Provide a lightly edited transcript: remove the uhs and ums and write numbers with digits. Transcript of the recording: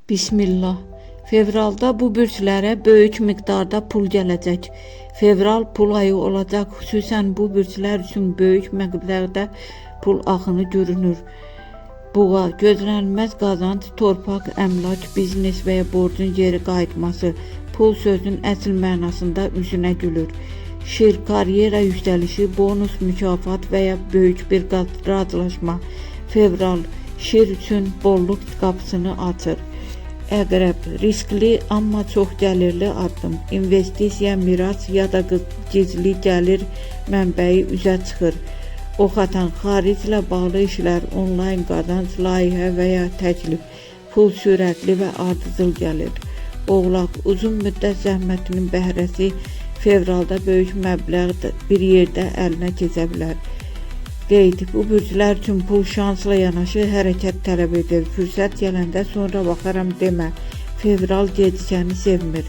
Bismillah. Fevralda bu bürclərə böyük miqdarda pul gələcək. Fevral pul ayı olacaq. Xüsusən bu bürclər üçün böyük məbləğdə pul axını görünür. Buğa, gözlənilməz qazanc, torpaq, əmlak, biznes və ya borcun geri qayıtması. Pul sözün əsl mənasında üzünə gülür. Şir, karyera yüksəlişi, bonus, mükafat və ya böyük bir razılaşma. Fevral, şir üçün bolluq qapısını açır. Əqrəb, riskli amma çox gəlirli addım. İnvestisiya, miras ya da gizli gəlir mənbəyi üzə çıxır. Ox atan, xariclə bağlı işlər, onlayn qazanc, layihə və ya təklif. Pul sürətli və ardıcıl gəlir. Oğlaq, uzun müddət zəhmətinin bəhrəsi fevralda böyük məbləğ bir yerdə əlinə keçə bilər. Qeyd, bu bürclər üçün pul şansla yanaşı hərəkət tələb edir. Fürsət gələndə sonra baxaram demə. Fevral gecikəni sevmir.